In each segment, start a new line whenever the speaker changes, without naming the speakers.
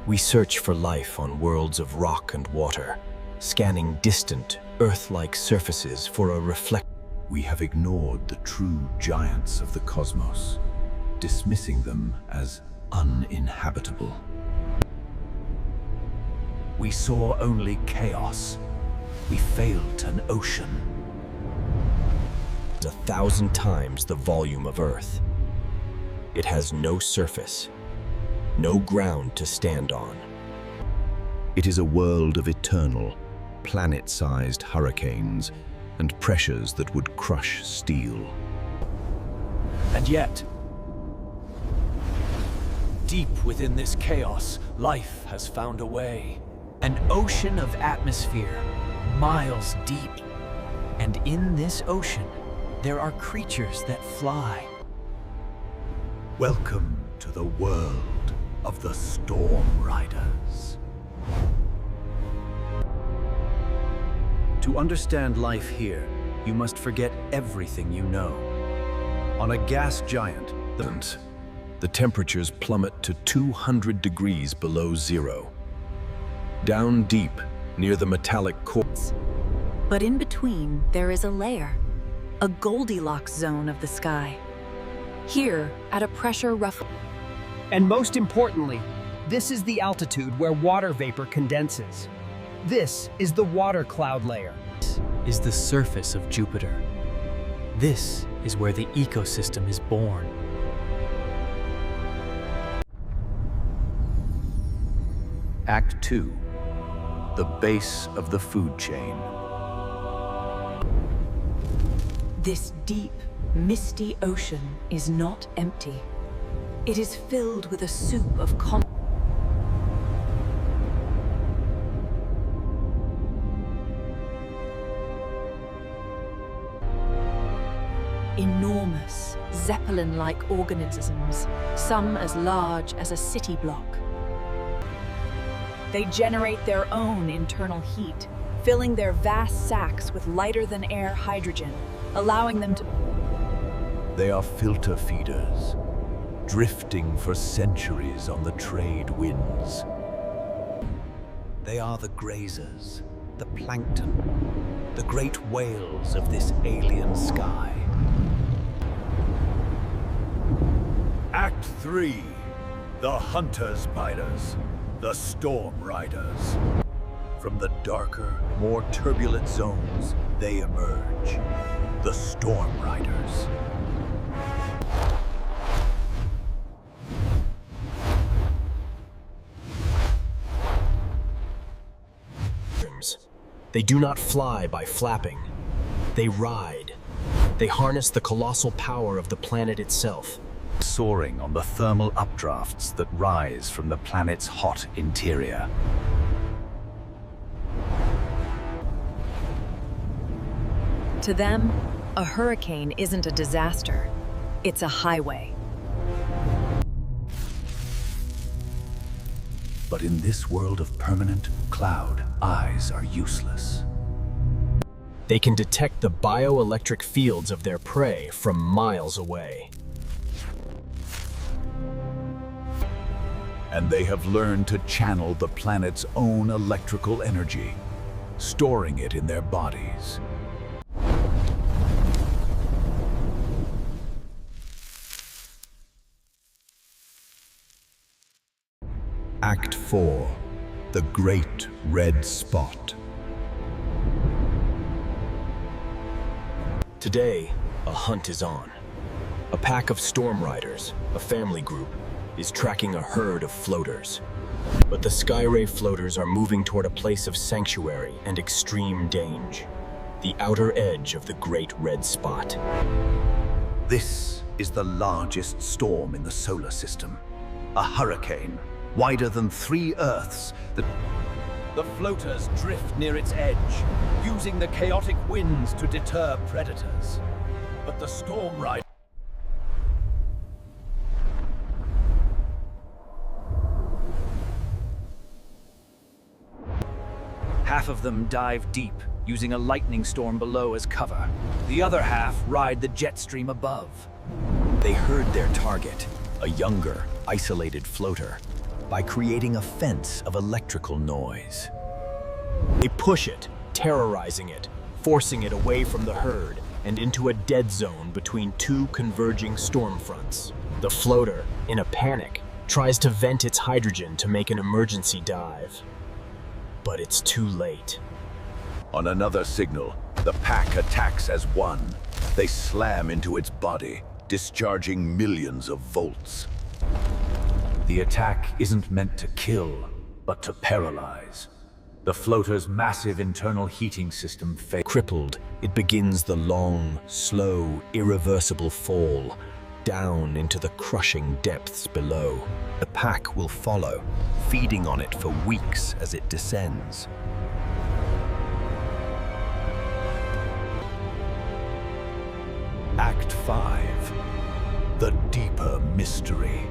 We search for life on worlds of rock and water, scanning distant, Earth-like surfaces for a reflection.
We have ignored the true giants of the cosmos, dismissing them as uninhabitable. We saw only chaos. We failed an ocean.
1,000 times the volume of Earth. It has no surface, no ground to stand on.
It is a world of eternal, planet-sized hurricanes and pressures that would crush steel.
And yet, deep within this chaos, life has found a way. An ocean of atmosphere, miles deep. And in this ocean, there are creatures that fly.
Welcome to the world of the Storm Riders.
To understand life here, you must forget everything you know. On a gas giant,
The temperatures plummet to 200 degrees below zero. Down deep, near the metallic core.
But in between, there is a layer, a Goldilocks zone of the sky. Here, at a pressure roughly.
And most importantly, this is the altitude where water vapor condenses. This is the water cloud layer.
is the surface of Jupiter. This is where the ecosystem is born.
Act 2. The base of the food chain.
This deep, misty ocean is not empty. It is filled with a soup of enormous, zeppelin-like organisms, some as large as a city block. They generate their own internal heat, filling their vast sacs with lighter-than-air hydrogen, allowing them to...
They are filter feeders, drifting for centuries on the trade winds. They are the grazers, the plankton, the great whales of this alien sky. Act 3. The hunter spiders, the storm riders. From the darker, more turbulent zones, they emerge. The storm riders.
They do not fly by flapping. They ride. They harness the colossal power of the planet itself.
Soaring on the thermal updrafts that rise from the planet's hot interior.
To them, a hurricane isn't a disaster. It's a highway.
But in this world of permanent cloud, eyes are useless.
They can detect the bioelectric fields of their prey from miles away.
And they have learned to channel the planet's own electrical energy, storing it in their bodies. Act 4. The Great Red Spot.
Today, a hunt is on. A pack of storm riders, a family group, is tracking a herd of floaters. But the Skyray floaters are moving toward a place of sanctuary and extreme danger, the outer edge of the Great Red Spot.
This is the largest storm in the solar system. A hurricane, wider than 3 Earths.
The floaters drift near its edge, using the chaotic winds to deter predators. But the storm riders... Half of them dive deep, using a lightning storm below as cover. The other half ride the jet stream above.
They heard their target, a younger, isolated floater.
by creating a fence of electrical noise.
They push it, terrorizing it, forcing it away from the herd and into a dead zone between two converging storm fronts. The floater, in a panic, tries to vent its hydrogen to make an emergency dive. But it's too late.
On another signal, the pack attacks as one. They slam into its body, discharging millions of volts.
The attack isn't meant to kill, but to paralyze. The floater's massive internal heating system fails.
Crippled, it begins the long, slow, irreversible fall down into the crushing depths below.
The pack will follow, feeding on it for weeks as it descends. Act 5. The deeper mystery.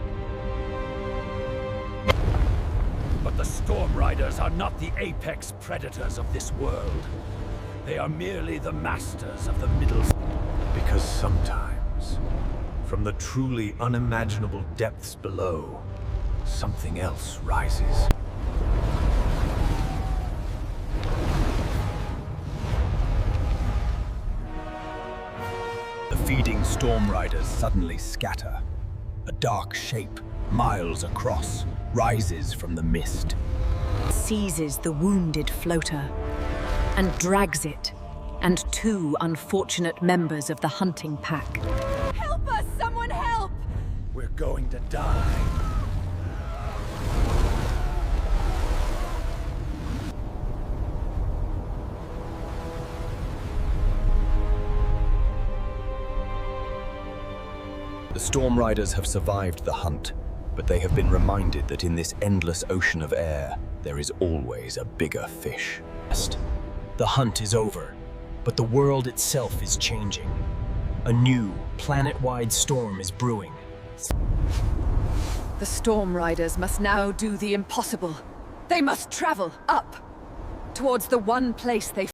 But the Storm Riders are not the apex predators of this world. They are merely the masters of the middle.
Because sometimes, from the truly unimaginable depths below, something else rises.
The feeding storm riders suddenly scatter. A dark shape, miles across, rises from the mist.
Seizes the wounded floater and drags it and two unfortunate members of the hunting pack.
Help us! Someone help!
We're going to die.
The storm riders have survived the hunt, but they have been reminded that in this endless ocean of air, there is always a bigger fish.
The hunt is over, but the world itself is changing. A new, planet-wide storm is brewing.
The Storm Riders must now do the impossible. They must travel up towards the one place they